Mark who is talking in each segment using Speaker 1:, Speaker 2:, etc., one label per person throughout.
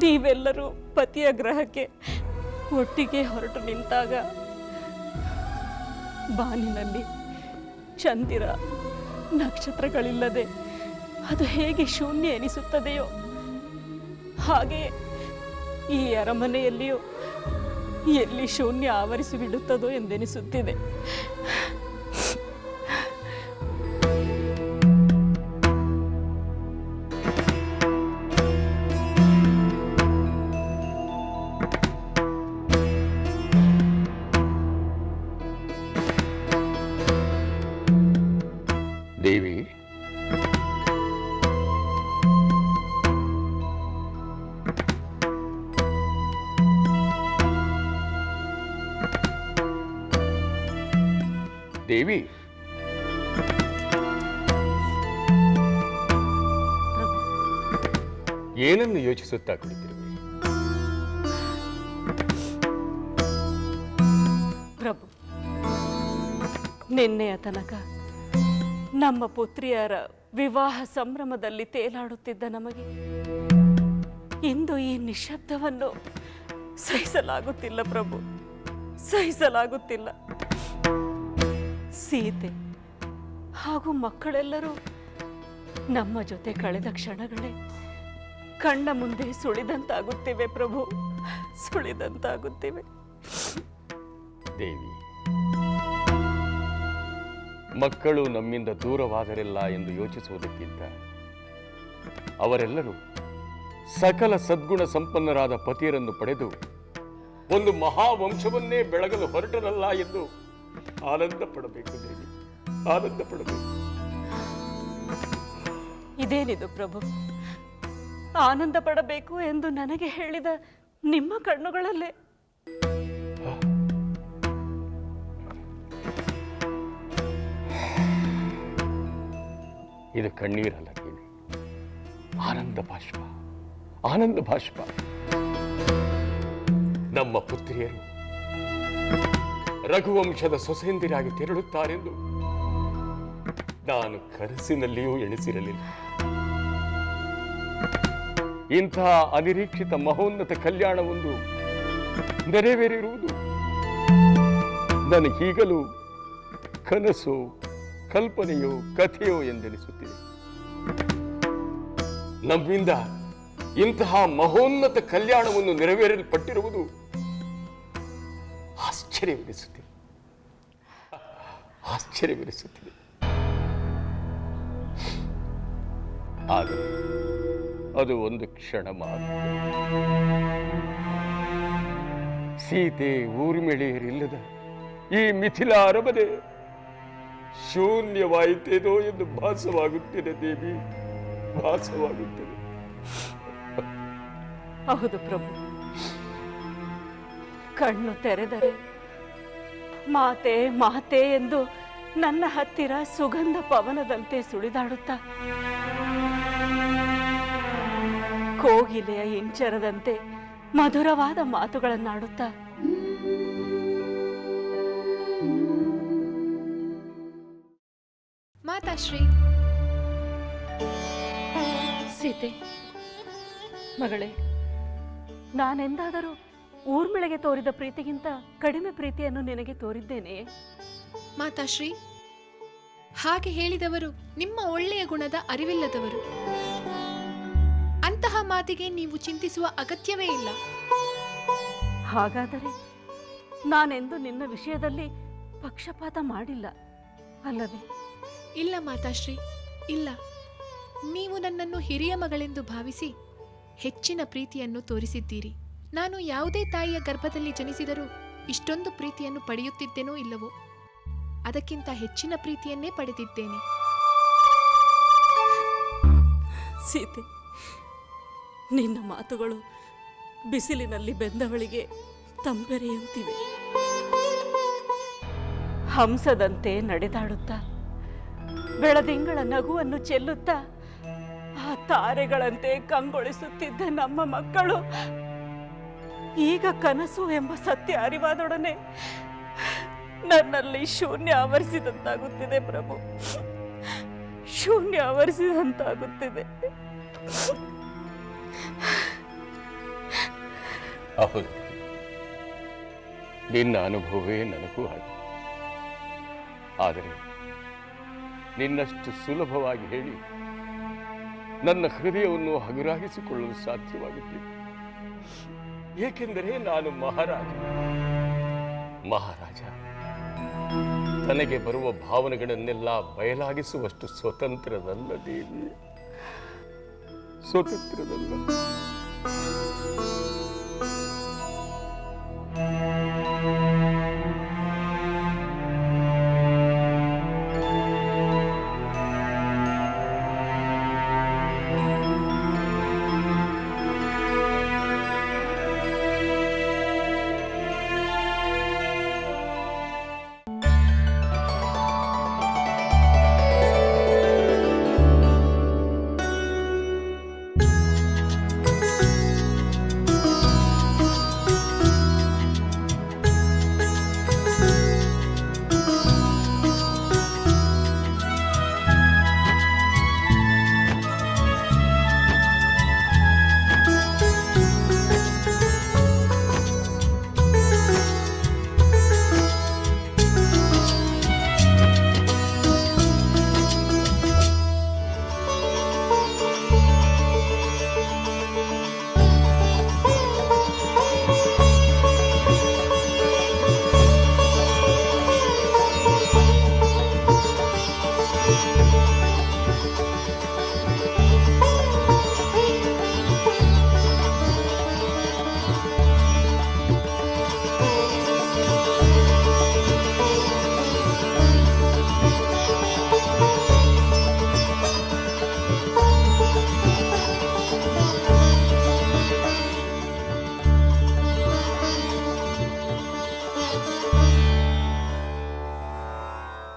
Speaker 1: ನೀವೆಲ್ಲರೂ ಪತಿಯ ಗ್ರಹಕ್ಕೆ ಒಟ್ಟಿಗೆ ಹೊರಟು ನಿಂತಾಗ ಬಾನಿನಲ್ಲಿ ಚಂದಿರ ನಕ್ಷತ್ರಗಳಿಲ್ಲದೆ ಅದು ಹೇಗೆ ಶೂನ್ಯ ಎನಿಸುತ್ತದೆಯೋ ಹಾಗೆ ಈ ಅರಮನೆಯಲ್ಲಿಯೂ ಎಲ್ಲಿ ಶೂನ್ಯ ಆವರಿಸಿ ಬಿಡುತ್ತದೋ ಎಂದೆನಿಸುತ್ತಿದೆ.
Speaker 2: ದೇವಿ, ದೇವಿ, ಏನನ್ನು ಯೋಚಿಸುತ್ತಾ ಕುಳಿತಿರುವೆ?
Speaker 1: ಪ್ರಭು, ನಿನ್ನೆಯ ತನಕ ನಮ್ಮ ಪುತ್ರಿಯರ ವಿವಾಹ ಸಂಭ್ರಮದಲ್ಲಿ ತೇಲಾಡುತ್ತಿದ್ದ ನಮಗೆ ಇಂದು ಈ ನಿಶಬ್ದವನ್ನು ಸಹಿಸಲಾಗುತ್ತಿಲ್ಲ ಪ್ರಭು, ಸಹಿಸಲಾಗುತ್ತಿಲ್ಲ. ಸೀತೆ ಹಾಗೂ ಮಕ್ಕಳೆಲ್ಲರೂ ನಮ್ಮ ಜೊತೆ ಕಳೆದ ಕ್ಷಣಗಳೇ ಕಣ್ಣ ಮುಂದೆ ಸುಳಿದಂತಾಗುತ್ತಿವೆ ಪ್ರಭು, ಸುಳಿದಂತಾಗುತ್ತಿವೆ.
Speaker 2: ದೇವಿ, ಮಕ್ಕಳು ನಮ್ಮಿಂದ ದೂರವಾದರಿಲ್ಲ ಎಂದು ಯೋಚಿಸುವುದಕ್ಕಿಂತ ಅವರೆಲ್ಲರೂ ಸಕಲ ಸದ್ಗುಣ ಸಂಪನ್ನರಾದ ಪತಿಯರನ್ನು ಪಡೆದು ಒಂದು ಮಹಾವಂಶವನ್ನೇ ಬೆಳಗಲು ಹೊರಟರಲ್ಲ ಎಂದು ಆನಂದ ಪಡಬೇಕು ದೇವಿ, ಆನಂದ ಪಡಬೇಕು.
Speaker 1: ಇದೇನಿದು ಪ್ರಭು, ಆನಂದ ಪಡಬೇಕು ಎಂದು ನನಗೆ ಹೇಳಿದ ನಿಮ್ಮ ಕಣ್ಣುಗಳಲ್ಲೇ
Speaker 2: ಇದು ಕಣ್ಣೀರಲ್ಲ ದೇವಿ, ಆನಂದ ಬಾಷ್ಪ, ಆನಂದ ಬಾಷ್ಪ. ನಮ್ಮ ಪುತ್ರಿಯರು ರಘುವಂಶದ ಸೊಸೆಯಂದಿರಾಗಿ ತೆರಳುತ್ತಾರೆಂದು ನಾನು ಕನಸಿನಲ್ಲಿಯೂ ಎಣಿಸಿರಲಿಲ್ಲ. ಇಂತಹ ಅನಿರೀಕ್ಷಿತ ಮಹೋನ್ನತ ಕಲ್ಯಾಣವೊಂದು ನೆರವೇರಿರುವುದು ನನಗೀಗಲೂ ಕನಸು, ಕಲ್ಪನೆಯೋ ಕಥೆಯೋ ಎಂದೆನಿಸುತ್ತಿದೆ. ನಮ್ಮಿಂದ ಇಂತಹ ಮಹೋನ್ನತ ಕಲ್ಯಾಣವನ್ನು ನೆರವೇರಲ್ಪಟ್ಟಿರುವುದು ಆಶ್ಚರ್ಯವೆನಿಸುತ್ತಿದೆ, ಆಶ್ಚರ್ಯವೆನಿಸುತ್ತಿದೆ. ಆದರೆ ಅದು ಒಂದು ಕ್ಷಣ ಮಾತ್ರ. ಸೀತೆ, ಊರ್ಮಿಳೆಯರಿಲ್ಲದ ಈ ಮಿಥಿಲಾ ಅರಮನೆ ಶೂನ್ಯವಾಯಿತೇನೋ ಎಂದು ಭಾಸವಾಗುತ್ತಿದೆ ದೇವಿ, ಭಾಸವಾಗುತ್ತಿದೆ.
Speaker 1: ಹೌದು ಪ್ರಭು, ಕಣ್ಣು ತೆರೆದರೆ ಮಾತೆ ಮಾತೆ ಎಂದು ನನ್ನ ಹತ್ತಿರ ಸುಗಂಧ ಪವನದಂತೆ ಸುಳಿದಾಡುತ್ತಾ, ಕೋಗಿಲೆಯ ಇಂಚರದಂತೆ ಮಧುರವಾದ ಮಾತುಗಳನ್ನಾಡುತ್ತಾ,
Speaker 3: ಮಾತಾಶ್ರೀ.
Speaker 1: ಸೀತೆ ಮಗಳೇ, ನಾನೆಂದಾದರೂ ಊರ್ಮಿಳೆಗೆ ತೋರಿದ ಪ್ರೀತಿಗಿಂತ ಕಡಿಮೆ ಪ್ರೀತಿಯನ್ನು ನಿನಗೆ ತೋರಿದ್ದೇನೆ?
Speaker 3: ಮಾತಾಶ್ರೀ, ಹಾಗೆ ಹೇಳಿದವರು ನಿಮ್ಮ ಒಳ್ಳೆಯ ಗುಣದ ಅರಿವಿಲ್ಲದವರು. ಅಂತಹ ಮಾತಿಗೆ ನೀವು ಚಿಂತಿಸುವ ಅಗತ್ಯವೇ ಇಲ್ಲ.
Speaker 1: ಹಾಗಾದರೆ ನಾನೆಂದು ನಿನ್ನ ವಿಷಯದಲ್ಲಿ ಪಕ್ಷಪಾತ ಮಾಡಿಲ್ಲ ಅಲ್ಲವೇ?
Speaker 3: ಇಲ್ಲ ಮಾತಾಶ್ರೀ, ಇಲ್ಲ. ನೀವು ನನ್ನನ್ನು ಹಿರಿಯ ಮಗಳೆಂದು ಭಾವಿಸಿ ಹೆಚ್ಚಿನ ಪ್ರೀತಿಯನ್ನು ತೋರಿಸಿದ್ದೀರಿ. ನಾನು ಯಾವುದೇ ತಾಯಿಯ ಗರ್ಭದಲ್ಲಿ ಜನಿಸಿದರೂ ಇಷ್ಟೊಂದು ಪ್ರೀತಿಯನ್ನು ಪಡೆಯುತ್ತಿದ್ದೇನೋ ಇಲ್ಲವೋ, ಅದಕ್ಕಿಂತ ಹೆಚ್ಚಿನ ಪ್ರೀತಿಯನ್ನೇ ಪಡೆದಿದ್ದೇನೆ.
Speaker 1: ಸೀತೆ, ನಿನ್ನ ಮಾತುಗಳು ಬಿಸಿಲಿನಲ್ಲಿ ಬೆಂದವಳಿಗೆ ತಂಪೆರೆಯಂತಿವೆ. ಹಂಸದಂತೆ ನಡೆದಾಡುತ್ತಾ ಬೆಳದಿಂಗಳ ನಗುವನ್ನು ಚೆಲ್ಲುತ್ತಾ ಆ ತಾರೆಗಳಂತೆ ಕಂಗೊಳಿಸುತ್ತಿದ್ದ ನಮ್ಮ ಮಕ್ಕಳು ಈಗ ಕನಸು ಎಂಬ ಸತ್ಯ ಅರಿವಾದೊಡನೆ ನನ್ನಲ್ಲಿ ಶೂನ್ಯ ಆವರಿಸಿದಂತಾಗುತ್ತಿದೆ ಪ್ರಭು, ಶೂನ್ಯ ಆವರಿಸಿದಂತಾಗುತ್ತಿದೆ.
Speaker 2: ಹೌದು, ನಿನ್ನ ಅನುಭವವೇ ನನಗೂ ಹಾಗೆ. ಆದರೆ ನಿನ್ನಷ್ಟು ಸುಲಭವಾಗಿ ಹೇಳಿ ನನ್ನ ಹೃದಯವನ್ನು ಹಗುರಾಗಿಸಿಕೊಳ್ಳಲು ಸಾಧ್ಯವಾಗುತ್ತಿಲ್ಲ. ಏಕೆಂದರೆ ನಾನು ಮಹಾರಾಜ ತನಗೆ ಬರುವ ಭಾವನೆಗಳನ್ನೆಲ್ಲ ಬಯಲಾಗಿಸುವಷ್ಟು ಸ್ವತಂತ್ರದಲ್ಲ ದೇವಿ, ಸ್ವತಂತ್ರದಲ್ಲ.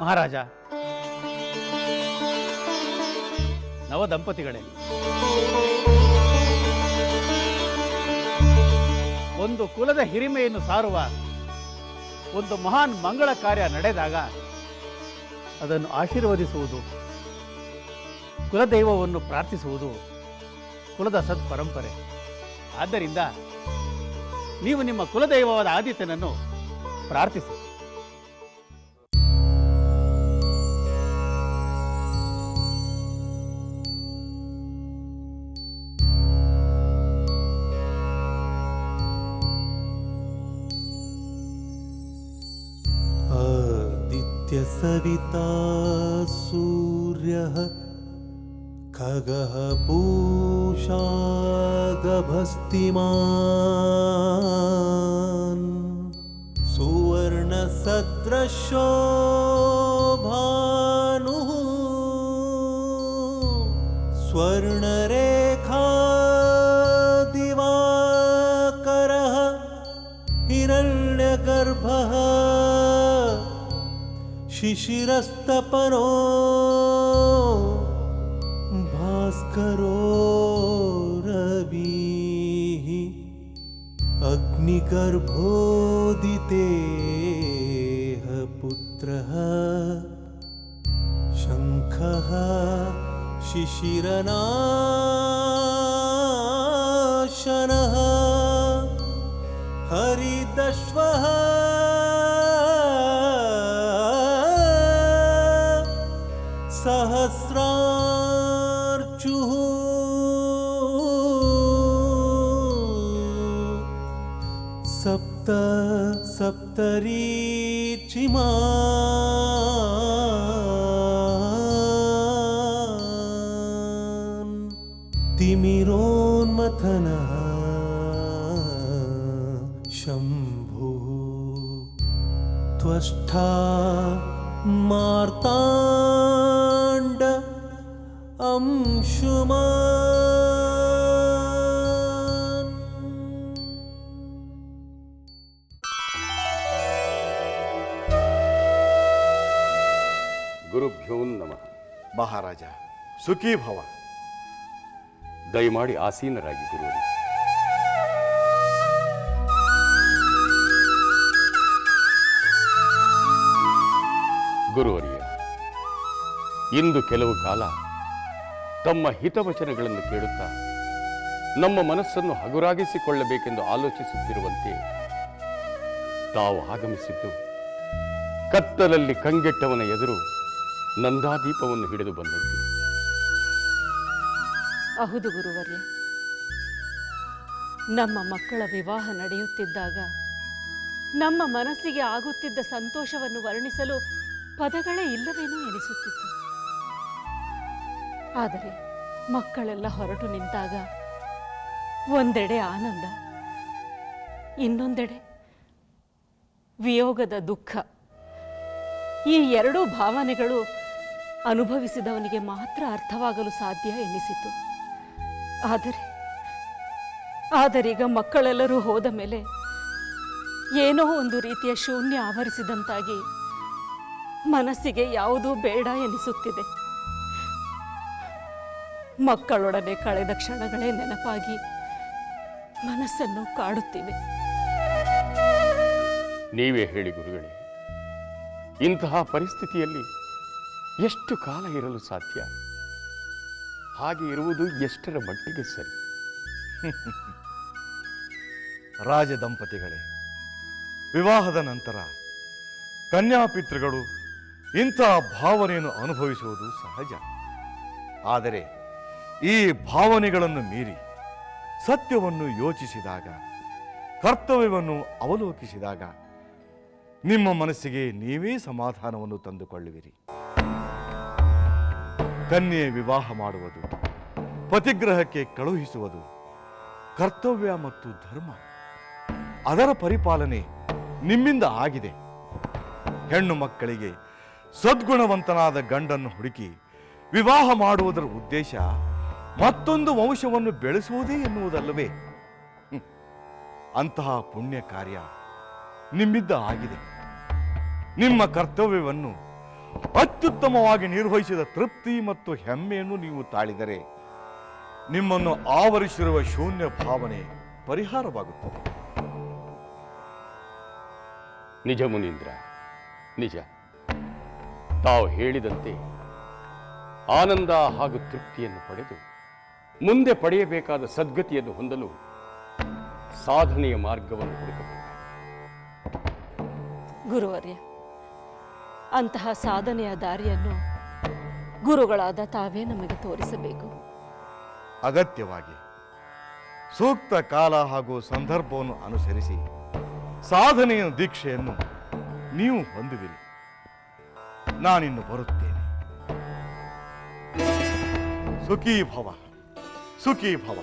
Speaker 4: ಮಹಾರಾಜ, ನವ ದಂಪತಿಗಳೇ, ಒಂದು ಕುಲದ ಹಿರಿಮೆಯನ್ನು ಸಾರುವ ಒಂದು ಮಹಾನ್ ಮಂಗಳ ಕಾರ್ಯ ನಡೆದಾಗ ಅದನ್ನು ಆಶೀರ್ವದಿಸುವುದು, ಕುಲದೈವವನ್ನು ಪ್ರಾರ್ಥಿಸುವುದು ಕುಲದ ಸತ್ಪರಂಪರೆ. ಆದ್ದರಿಂದ ನೀವು ನಿಮ್ಮ ಕುಲದೈವವಾದ ಆದಿತ್ಯನನ್ನು ಪ್ರಾರ್ಥಿಸಿ.
Speaker 5: सविता सूर्यः खगः पूषा गभस्तिमान् सुवर्णसदृशो भानुः स्वर्णरेखा दिवाकरः हिरण्यगर्भः शिशिरस्तपनो भास्करो रविः अग्निगर्भोदितेः पुत्रः शङ्खः शिशिरनाशनः हरिदश्वः सहस्रार्चुः सप्तरीचिमान् तिमिरोन्मथनः शम्भुः त्वष्टा मार्ताण्ड अंशुमान्।
Speaker 2: ಗುರುಭ್ಯೋ ನಮಃ.
Speaker 6: ಮಹಾರಾಜ, ಸುಖೀ ಭವ.
Speaker 2: ದಯಮಾಡಿ ಆಸೀನರಾಗಿ ಗುರುವರಿ. ಗುರುವರಿಯ, ಇಂದು ಕೆಲವು ಕಾಲ ತಮ್ಮ ಹಿತವಚನಗಳನ್ನು ಕೇಳುತ್ತಾ ನಮ್ಮ ಮನಸ್ಸನ್ನು ಹಗುರಾಗಿಸಿಕೊಳ್ಳಬೇಕೆಂದು ಆಲೋಚಿಸುತ್ತಿರುವಂತೆ ತಾವು ಆಗಮಿಸಿದ್ದು ಕತ್ತಲಲ್ಲಿ ಕಂಗೆಟ್ಟವನ ಎದುರು ನಂದಾದೀಪವನ್ನು ಹಿಡಿದು ಬಂದಂತಿದೆ.
Speaker 1: ಹೌದು ಗುರುವರ್ಯ, ನಮ್ಮ ಮಕ್ಕಳ ವಿವಾಹ ನಡೆಯುತ್ತಿದ್ದಾಗ ನಮ್ಮ ಮನಸ್ಸಿಗೆ ಆಗುತ್ತಿದ್ದ ಸಂತೋಷವನ್ನು ವರ್ಣಿಸಲು ಪದಗಳೇ ಇಲ್ಲವೇನೋ ಎನಿಸುತ್ತಿತ್ತು. ಆದರೆ ಮಕ್ಕಳೆಲ್ಲ ಹೊರಟು ನಿಂತಾಗ ಒಂದೆಡೆ ಆನಂದ, ಇನ್ನೊಂದೆಡೆ ವಿಯೋಗದ ದುಃಖ. ಈ ಎರಡೂ ಭಾವನೆಗಳು ಅನುಭವಿಸಿದವನಿಗೆ ಮಾತ್ರ ಅರ್ಥವಾಗಲು ಸಾಧ್ಯ ಎನ್ನಿಸಿತು. ಆದರೀಗ ಮಕ್ಕಳೆಲ್ಲರೂ ಹೋದ ಮೇಲೆ ಏನೋ ಒಂದು ರೀತಿಯ ಶೂನ್ಯ ಆವರಿಸಿದಂತಾಗಿ ಮನಸ್ಸಿಗೆ ಯಾವುದೂ ಬೇಡ ಎನಿಸುತ್ತಿದೆ. ಮಕ್ಕಳೊಡನೆ ಕಳೆದ ಕ್ಷಣಗಳೇ ನೆನಪಾಗಿ ಮನಸ್ಸನ್ನು ಕಾಡುತ್ತಿವೆ.
Speaker 2: ನೀವೇ ಹೇಳಿ ಗುರುಗಳೇ, ಇಂತಹ ಪರಿಸ್ಥಿತಿಯಲ್ಲಿ ಎಷ್ಟು ಕಾಲ ಇರಲು ಸಾಧ್ಯ? ಹಾಗೆ ಇರುವುದು ಎಷ್ಟರ ಮಟ್ಟಿಗೆ ಸರಿ?
Speaker 6: ರಾಜ ದಂಪತಿಗಳೇ, ವಿವಾಹದ ನಂತರ ಕನ್ಯಾಪಿತೃಗಳು ಇಂತಹ ಭಾವನೆಯನ್ನು ಅನುಭವಿಸುವುದು ಸಹಜ. ಆದರೆ ಈ ಭಾವನೆಗಳನ್ನು ಮೀರಿ ಸತ್ಯವನ್ನು ಯೋಚಿಸಿದಾಗ, ಕರ್ತವ್ಯವನ್ನು ಅವಲೋಕಿಸಿದಾಗ ನಿಮ್ಮ ಮನಸ್ಸಿಗೆ ನೀವೇ ಸಮಾಧಾನವನ್ನು ತಂದುಕೊಳ್ಳುವಿರಿ. ಕನ್ಯೆ ವಿವಾಹ ಮಾಡುವುದು, ಪತಿಗ್ರಹಕ್ಕೆ ಕಳುಹಿಸುವುದು ಕರ್ತವ್ಯ ಮತ್ತು ಧರ್ಮ. ಅದರ ಪರಿಪಾಲನೆ ನಿಮ್ಮಿಂದ ಆಗಿದೆ. ಹೆಣ್ಣು ಮಕ್ಕಳಿಗೆ ಸದ್ಗುಣವಂತನಾದ ಗಂಡನ್ನು ಹುಡುಕಿ ವಿವಾಹ ಮಾಡುವುದರ ಉದ್ದೇಶ ಮತ್ತೊಂದು ವಂಶವನ್ನು ಬೆಳೆಸುವುದೇ ಎನ್ನುವುದಲ್ಲವೇ? ಅಂತಹ ಪುಣ್ಯ ಕಾರ್ಯ ನಿಮ್ಮಿಂದ ಆಗಿದೆ. ನಿಮ್ಮ ಕರ್ತವ್ಯವನ್ನು ಅತ್ಯುತ್ತಮವಾಗಿ ನಿರ್ವಹಿಸಿದ ತೃಪ್ತಿ ಮತ್ತು ಹೆಮ್ಮೆಯನ್ನು ನೀವು ತಾಳಿದರೆ ನಿಮ್ಮನ್ನು ಆವರಿಸಿರುವ ಶೂನ್ಯ ಭಾವನೆ ಪರಿಹಾರವಾಗುತ್ತದೆ.
Speaker 2: ನಿಜ ಮುನೀಂದ್ರ, ನಿಜ. ತಾವು ಹೇಳಿದಂತೆ ಆನಂದ ಹಾಗೂ ತೃಪ್ತಿಯನ್ನು ಪಡೆದು ಮುಂದೆ ಪಡೆಯಬೇಕಾದ ಸದ್ಗತಿಯನ್ನು ಹೊಂದಲು ಸಾಧನೆಯ ಮಾರ್ಗವನ್ನು ಹುಡುಕಬೇಕು.
Speaker 1: ಗುರುವರ್ಯ, ಅಂತಹ ಸಾಧನೆಯ ದಾರಿಯನ್ನು ಗುರುಗಳಾದ ತಾವೇ ನಮಗೆ ತೋರಿಸಬೇಕು.
Speaker 6: ಅಗತ್ಯವಾಗಿ ಸೂಕ್ತ ಕಾಲ ಹಾಗೂ ಸಂದರ್ಭವನ್ನು ಅನುಸರಿಸಿ ಸಾಧನೆಯ ದೀಕ್ಷೆಯನ್ನು ನೀವು ಹೊಂದುವಿರಿ. ನಾನಿನ್ನು ಬರುತ್ತೇನೆ. ಸುಖೀ ಭವ, ಸುಖೀ ಭವ.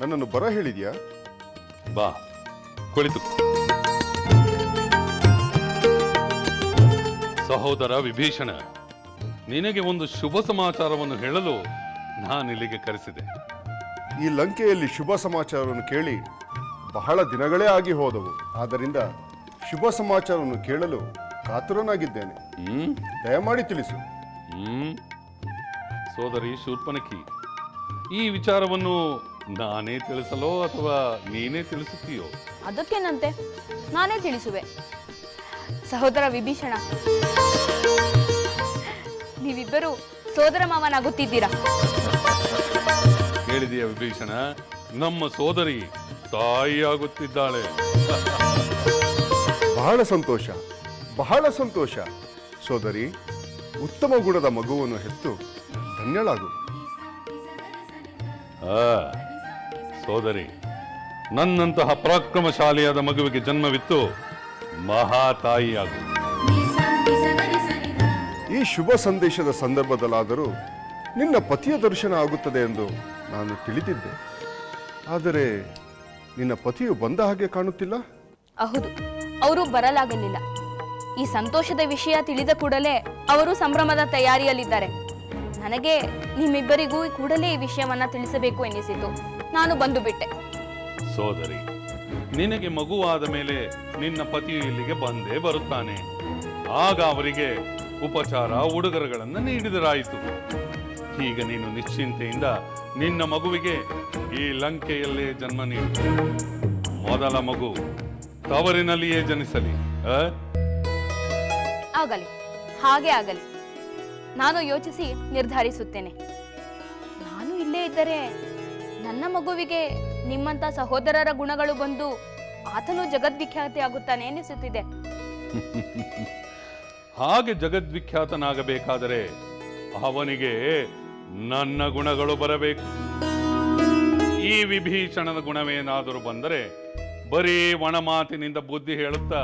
Speaker 7: ನನ್ನನ್ನು ಬರ ಹೇಳಿದ್ಯಾ?
Speaker 8: ಬಾ, ಕುಳಿತು. ಸಹೋದರ ವಿಭೀಷಣ, ನಿನಗೆ ಒಂದು ಶುಭ ಸಮಾಚಾರವನ್ನು ಹೇಳಲು ನಾನಿಲ್ಲಿಗೆ ಕರೆಸಿದೆ.
Speaker 7: ಈ ಲಂಕೆಯಲ್ಲಿ ಶುಭ ಸಮಾಚಾರವನ್ನು ಕೇಳಿ ಬಹಳ ದಿನಗಳೇ ಆಗಿ ಹೋದವು. ಆದ್ದರಿಂದ ಶುಭ ಸಮಾಚಾರವನ್ನು ಕೇಳಲು ಕಾತುರನಾಗಿದ್ದೇನೆ. ದಯಮಾಡಿ ತಿಳಿಸು.
Speaker 8: ಸೋದರಿ ಶೂರ್ಪನಖಿ, ಈ ವಿಚಾರವನ್ನು ನಾನೇ ತಿಳಿಸಲೋ ಅಥವಾ ನೀನೇ ತಿಳಿಸುತ್ತೀಯೋ?
Speaker 9: ಅದಕ್ಕೇನಂತೆ, ನಾನೇ ತಿಳಿಸುವೆ. ಸಹೋದರ ವಿಭೀಷಣ, ನೀವಿಬ್ಬರು ಸೋದರ ಮಾವನಾಗುತ್ತಿದ್ದೀರಾ.
Speaker 8: ಹೇಳಿದೆಯಾ ವಿಭೀಷಣ? ನಮ್ಮ ಸೋದರಿ ತಾಯಿಯಾಗುತ್ತಿದ್ದಾಳೆ.
Speaker 7: ಬಹಳ ಸಂತೋಷ, ಬಹಳ ಸಂತೋಷ. ಸೋದರಿ, ಉತ್ತಮ ಗುಣದ ಮಗುವನ್ನು ಹೆತ್ತು ಧನ್ಯಳಾಗು.
Speaker 8: ಸೋದರಿ, ನನ್ನಂತಹ ಪರಾಕ್ರಮಶಾಲಿಯಾದ ಮಗುವಿಗೆ ಜನ್ಮವಿತ್ತು ಮಹಾತಾಯಿಯಾಗು.
Speaker 7: ಈ ಶುಭ ಸಂದೇಶದ ಸಂದರ್ಭದಲ್ಲಾದರೂ ನಿನ್ನ ಪತಿಯ ದರ್ಶನ ಆಗುತ್ತದೆ ಎಂದು ನಾನು ತಿಳಿದಿದ್ದೆ. ಆದರೆ ನಿನ್ನ ಪತಿಯು ಬಂದ ಹಾಗೆ ಕಾಣುತ್ತಿಲ್ಲ.
Speaker 9: ಹೌದು, ಅವರು ಬರಲಾಗಲಿಲ್ಲ. ಈ ಸಂತೋಷದ ವಿಷಯ ತಿಳಿದ ಕೂಡಲೇ ಅವರು ಸಂಭ್ರಮದ ತಯಾರಿಯಲ್ಲಿದ್ದಾರೆ. ನನಗೆ ನಿಮ್ಮಿಬ್ಬರಿಗೂ ಕೂಡಲೇ ಈ ವಿಷಯವನ್ನ ತಿಳಿಸಬೇಕು ಎನ್ನಿಸಿತು. ನಾನು ಬಂದು ಬಿಟ್ಟೆ.
Speaker 8: ಸೋದರಿ, ನಿನಗೆ ಮಗುವಾದ ಮೇಲೆ ನಿನ್ನ ಪತಿಯು ಇಲ್ಲಿಗೆ ಬಂದೇ ಬರುತ್ತಾನೆ. ಆಗ ಅವರಿಗೆ ಉಪಚಾರ ಉಡುಗೊರೆಗಳನ್ನು ನೀಡಿದರಾಯಿತು. ಈಗ ನೀನು ನಿಶ್ಚಿಂತೆಯಿಂದ ನಿನ್ನ ಮಗುವಿಗೆ ಈ ಲಂಕೆಯಲ್ಲೇ ಜನ್ಮ ನೀಡು. ಮೊದಲ ಮಗು ತವರಿನಲ್ಲಿಯೇ ಜನಿಸಲಿ.
Speaker 9: ಆಗಲಿ, ಹಾಗೆ ಆಗಲಿ. ನಾನು ಯೋಚಿಸಿ ನಿರ್ಧರಿಸುತ್ತೇನೆ. ನಾನು ಇಲ್ಲೇ ಇದ್ದರೆ ನನ್ನ ಮಗುವಿಗೆ ನಿಮ್ಮಂತ ಸಹೋದರರ ಗುಣಗಳು ಬಂದು ಆತನು ಜಗದ್ವಿಖ್ಯಾತಿ ಆಗುತ್ತಾನೆ ಎನಿಸುತ್ತಿದೆ.
Speaker 8: ಹಾಗೆ ಜಗದ್ವಿಖ್ಯಾತನಾಗಬೇಕಾದರೆ ಅವನಿಗೆ ನನ್ನ ಗುಣಗಳು ಬರಬೇಕು. ಈ ವಿಭೀಷಣನ ಗುಣವೇನಾದರೂ ಬಂದರೆ ಬರೀ ಒಣ ಮಾತಿನಿಂದ ಬುದ್ಧಿ ಹೇಳುತ್ತಾ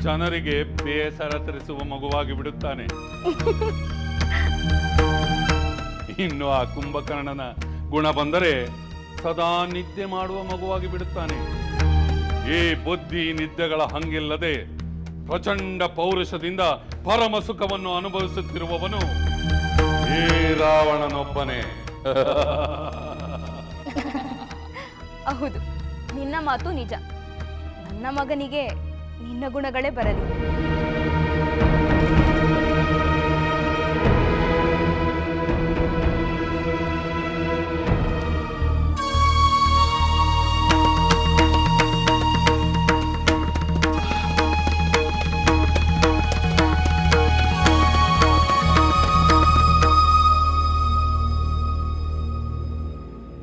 Speaker 8: ಜನರಿಗೆ ಬೇಸರ ತರಿಸುವ ಮಗುವಾಗಿ ಬಿಡುತ್ತಾನೆ. ಇನ್ನು ಆ ಕುಂಭಕರ್ಣನ ಗುಣ ಬಂದರೆ ಸದಾ ನಿದ್ದೆ ಮಾಡುವ ಮಗುವಾಗಿ ಬಿಡುತ್ತಾನೆ. ಈ ಬುದ್ಧಿ ನಿದ್ದೆಗಳ ಹಂಗಿಲ್ಲದೆ ಪ್ರಚಂಡ ಪೌರುಷದಿಂದ ಪರಮ ಸುಖವನ್ನು ಅನುಭವಿಸುತ್ತಿರುವವನು ಈ ರಾವಣನೊಬ್ಬನೇ.
Speaker 9: ಹೌದು, ನಿನ್ನ ಮಾತು ನಿಜ. ನನ್ನ ಮಗನಿಗೆ ನಿನ್ನ ಗುಣಗಳೇ ಬರಲಿ.